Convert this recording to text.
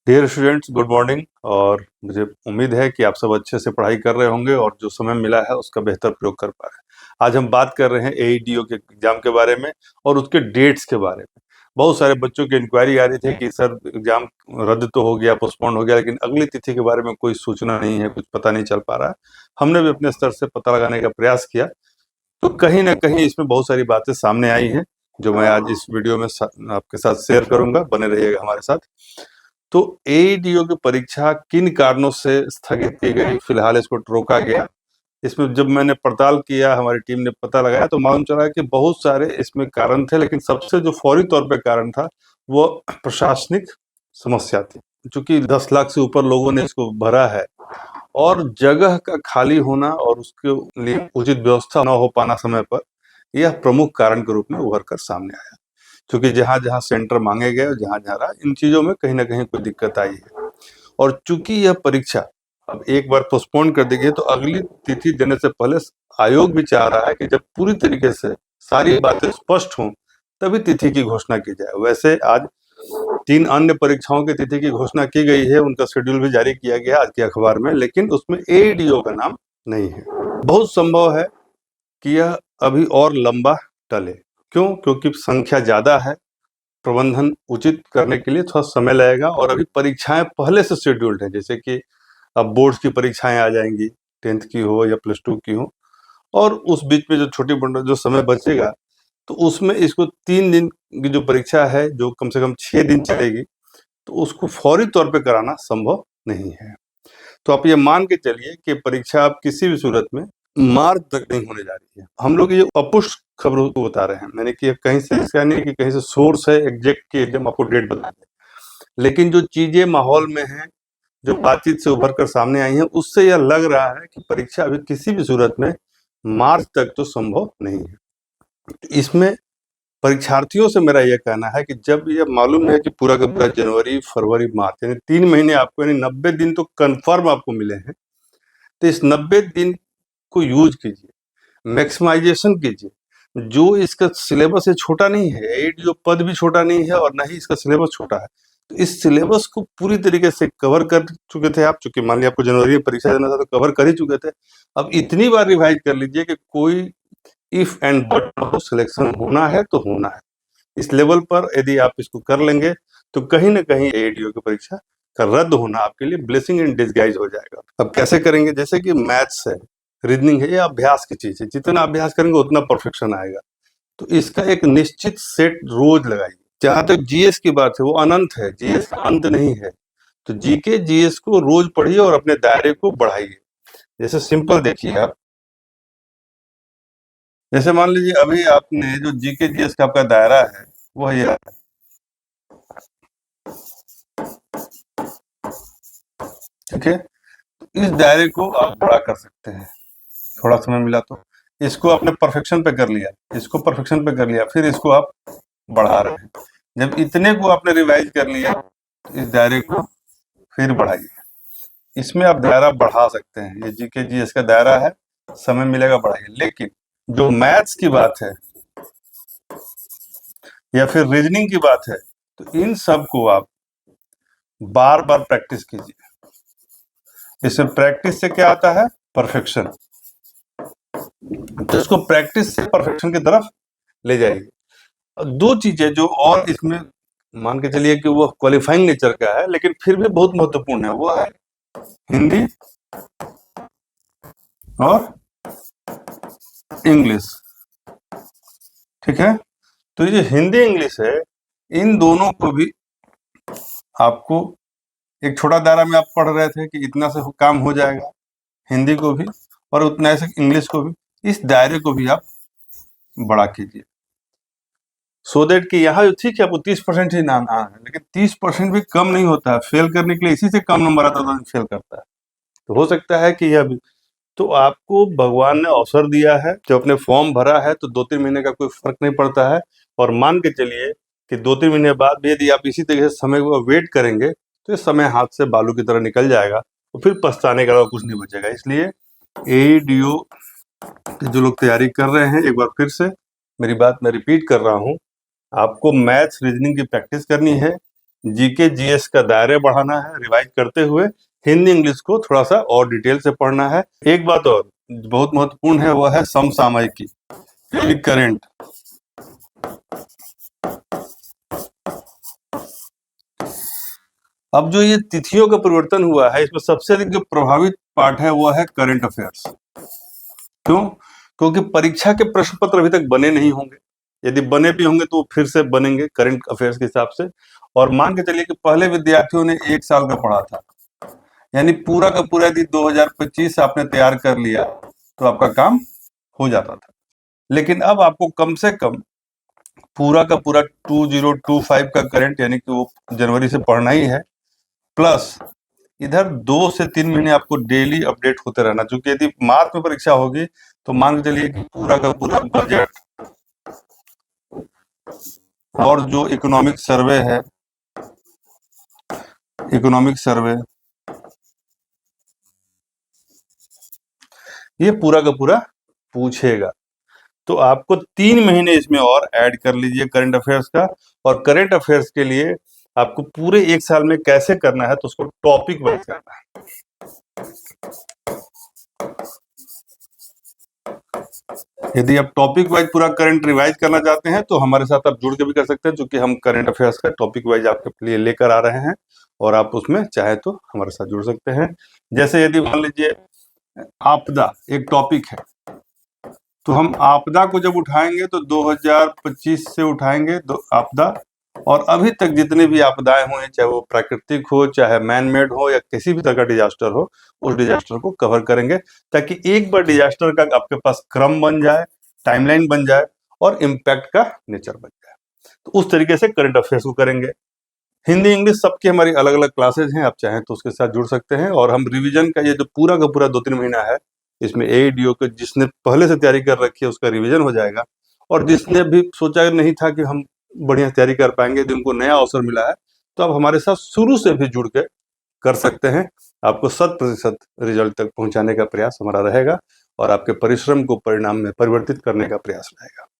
Dear students, good morning. और मुझे उम्मीद है कि आप सब अच्छे से पढ़ाई कर रहे होंगे और जो समय मिला है उसका बेहतर प्रयोग कर पा रहे हैं। आज हम बात कर रहे हैं एईडीओ के एग्जाम के बारे में और उसके डेट्स के बारे में। बहुत सारे बच्चों की इंक्वायरी आ रही थी कि सर एग्जाम रद्द तो हो गया, पोस्टपोन हो गया, लेकिन अगली तिथि के बारे में कोई सूचना नहीं है, कुछ पता नहीं चल पा रहा है। हमने भी अपने स्तर से पता लगाने का प्रयास किया, तो कहीं ना कहीं इसमें बहुत सारी बातें सामने आई हैं जो मैं आज इस वीडियो में आपके साथ शेयर करूंगा। बने रहिएगा हमारे साथ। तो एईडीओ की परीक्षा किन कारणों से स्थगित की गई, फिलहाल इसको रोका गया, इसमें जब मैंने पड़ताल किया, हमारी टीम ने पता लगाया, तो मालूम चला कि बहुत सारे इसमें कारण थे, लेकिन सबसे जो फौरी तौर पे कारण था वो प्रशासनिक समस्या थी। चूंकि 10 लाख से ऊपर लोगों ने इसको भरा है और जगह का खाली होना और उसके लिए उचित व्यवस्था न हो पाना समय पर, यह प्रमुख कारण के रूप में उभर कर सामने आया। क्योंकि जहां जहां सेंटर मांगे गए और जहां जहां रहा, इन चीजों में कहीं ना कहीं कोई दिक्कत आई है। और चूंकि यह परीक्षा अब एक बार पोस्टपोन कर दी गई, तो अगली तिथि देने से पहले आयोग भी चाह रहा है कि जब पूरी तरीके से सारी बातें स्पष्ट हों तभी तिथि की घोषणा की जाए। वैसे आज 3 अन्य परीक्षाओं की तिथि की घोषणा की गई है, उनका शेड्यूल भी जारी किया गया आज के अखबार में, लेकिन उसमें एईडीओ का नाम नहीं है। बहुत संभव है कि यह अभी और लंबा टले। क्यों? क्योंकि संख्या ज्यादा है, प्रबंधन उचित करने के लिए थोड़ा समय लगेगा और अभी परीक्षाएं पहले से शेड्यूल्ड हैं। जैसे कि अब बोर्ड्स की परीक्षाएं आ जाएंगी, 10th की हो या +2 की हो, और उस बीच में जो छोटी बंडल जो समय बचेगा, तो उसमें इसको 3 दिन की जो परीक्षा है, जो कम से कम 6 दिन चलेगी, तो उसको फौरी तौर पे कराना संभव नहीं है। तो आप ये मान के चलिए कि परीक्षा आप किसी भी सूरत में मार्च तक नहीं होने जा रही है। हम लोग ये अपुष्ट खबरों को बता रहे हैं, मैंने कि कहीं से इसका नहीं कि कहीं से सोर्स है एग्जैक्ट की एकदम आपको डेट बता दें, लेकिन जो चीजें माहौल में हैं, जो बातचीत से उभर कर सामने आई हैं, उससे यह लग रहा है कि परीक्षा अभी किसी भी सूरत में मार्च तक तो संभव नहीं है। इसमें परीक्षार्थियों से मेरा यह कहना है कि जब यह मालूम है कि पूरा का पूरा जनवरी, फरवरी, मार्च यानी 3 महीने आपको, यानी 90 दिन तो कंफर्म आपको मिले हैं, तो इस 90 दिन को यूज कीजिए, मैक्सिमाइजेशन कीजिए। जो इसका सिलेबस है छोटा नहीं है, एईडीओ पद भी छोटा नहीं है और ना ही इसका सिलेबस छोटा है। तो इस सिलेबस को पूरी तरीके से कवर कर चुके थे आप, चूंकि मान लिया आपको जनवरी में परीक्षा देना था तो कवर कर ही चुके थे। अब इतनी बार रिवाइज कर लीजिए कि कोई इफ एंड बट न हो, सिलेक्शन होना है तो होना है। इस लेवल पर यदि आप इसको कर लेंगे तो कहीं ना कहीं एईडीओ की परीक्षा का रद्द होना आपके लिए ब्लेसिंग इन डिस्गाइज हो जाएगा। अब कैसे करेंगे? जैसे कि मैथ्स है, रीजनिंग है, ये अभ्यास की चीज है, जितना अभ्यास करेंगे उतना परफेक्शन आएगा। तो इसका एक निश्चित सेट रोज लगाइए। जहां तक जीएस की बात है, वो अनंत है, जीएस का अंत नहीं है। तो जीके जीएस को रोज पढ़िए और अपने दायरे को बढ़ाइए। जैसे सिंपल देखिए आप, जैसे मान लीजिए अभी आपने जो जीके जीएस का आपका दायरा है वो ये है, ठीक है। तो इस दायरे को आप बड़ा कर सकते हैं, थोड़ा समय मिला तो। इसको आपने परफेक्शन पे कर लिया, इसको परफेक्शन पे कर लिया, फिर इसको आप बढ़ा रहे हैं। जब इतने को आपने रिवाइज कर लिया, तो इस दायरे को फिर बढ़ाइए। इसमें आप दायरा बढ़ा सकते हैं, ये जीके जीएस का दायरा है, समय मिलेगा बढ़ाइए। लेकिन जो मैथ्स की बात है या फिर रीजनिंग की बात है, तो इन सब को आप बार बार प्रैक्टिस कीजिए। इसमें प्रैक्टिस से क्या आता है? परफेक्शन। तो इसको प्रैक्टिस से परफेक्शन की तरफ ले जाएगी। दो चीजें जो और इसमें मान के चलिए कि वो क्वालिफाइंग नेचर का है, लेकिन फिर भी बहुत महत्वपूर्ण है, वो है हिंदी और इंग्लिश, ठीक है। तो ये हिंदी इंग्लिश है, इन दोनों को भी आपको एक छोटा दायरा में आप पढ़ रहे थे कि इतना से काम हो जाएगा, हिंदी को भी और उतना से इंग्लिश को भी, इस दायरे को भी आप बड़ा कीजिए। सो दैट कि यहाँ ठीक है आपको 30% ही नाम है, लेकिन 30% भी कम नहीं होता है। फेल करने के लिए इसी से कम नंबर आता तो फेल करता है। तो हो सकता है कि यह भी, तो आपको भगवान ने अवसर दिया है, जो अपने फॉर्म भरा है, तो 2-3 महीने का कोई फर्क नहीं पड़ता है। और मान के चलिए कि 2-3 महीने बाद भी यदि आप इसी तरीके से समय को वेट करेंगे, तो ये समय हाथ से बालू की तरह निकल जाएगा और फिर पछताने के अलावा कुछ नहीं बचेगा। इसलिए एईडीओ जो लोग तैयारी कर रहे हैं, एक बार फिर से मेरी बात मैं रिपीट कर रहा हूँ, आपको मैथ्स रीजनिंग की प्रैक्टिस करनी है। जीके जीएस का दायरे बढ़ाना है रिवाइज करते हुए, हिंदी इंग्लिश को थोड़ा सा और डिटेल से पढ़ना है। एक बात और बहुत महत्वपूर्ण है, वह है समसामयिकी, करंट। अब जो ये तिथियों का परिवर्तन हुआ है, इसमें सबसे अधिक जो प्रभावित पार्ट है वो है करंट अफेयर्स। क्यों? क्योंकि परीक्षा के प्रश्न पत्र अभी तक बने नहीं होंगे, यदि बने भी होंगे तो वो फिर से बनेंगे करंट अफेयर्स के हिसाब से। और मान के चलिए कि पहले विद्यार्थियों ने 1 साल का पढ़ा था, यानी पूरा का पूरा यदि 2025 आपने तैयार कर लिया तो आपका काम हो जाता था। लेकिन अब आपको कम से कम पूरा का पूरा 2025 का करंट, यानी कि वो जनवरी से पढ़ना ही है, प्लस इधर 2 से 3 महीने आपको डेली अपडेट होते रहना। क्योंकि यदि मार्च में परीक्षा होगी तो मान के चलिए कि पूरा का पूरा बजट और जो इकोनॉमिक सर्वे है, इकोनॉमिक सर्वे, ये पूरा का पूरा पूछेगा। तो आपको 3 महीने इसमें और ऐड कर लीजिए करंट अफेयर्स का। और करंट अफेयर्स के लिए आपको पूरे 1 साल में कैसे करना है, तो उसको टॉपिक वाइज करना है। यदि आप टॉपिक वाइज पूरा करंट रिवाइज करना चाहते हैं तो हमारे साथ आप जुड़ के भी कर सकते हैं, क्योंकि हम करंट अफेयर्स का टॉपिक वाइज आपके लिए लेकर आ रहे हैं और आप उसमें चाहे तो हमारे साथ जुड़ सकते हैं। जैसे यदि मान लीजिए आपदा एक टॉपिक है, तो हम आपदा को जब उठाएंगे तो 2025 से उठाएंगे आपदा, और अभी तक जितने भी आपदाएं हुए, चाहे वो प्राकृतिक हो, चाहे मैन मेड हो, या किसी भी तरह का डिजास्टर हो, उस डिजास्टर को कवर करेंगे, ताकि एक बार डिजास्टर का आपके पास क्रम बन जाए, टाइमलाइन बन जाए और इम्पैक्ट का नेचर बन जाए। तो उस तरीके से करंट अफेयर्स को करेंगे। हिंदी इंग्लिश सबकी हमारी अलग अलग क्लासेज हैं, आप चाहें तो उसके साथ जुड़ सकते हैं। और हम रिवीजन का ये जो पूरा का पूरा 2-3 महीना है, इसमें एईडीओ के जिसने पहले से तैयारी कर रखी है उसका रिवीजन हो जाएगा, और जिसने भी सोचा नहीं था कि हम बढ़िया तैयारी कर पाएंगे, यदि उनको नया अवसर मिला है, तो आप हमारे साथ शुरू से भी जुड़ के कर सकते हैं। आपको 100% रिजल्ट तक पहुंचाने का प्रयास हमारा रहेगा और आपके परिश्रम को परिणाम में परिवर्तित करने का प्रयास रहेगा।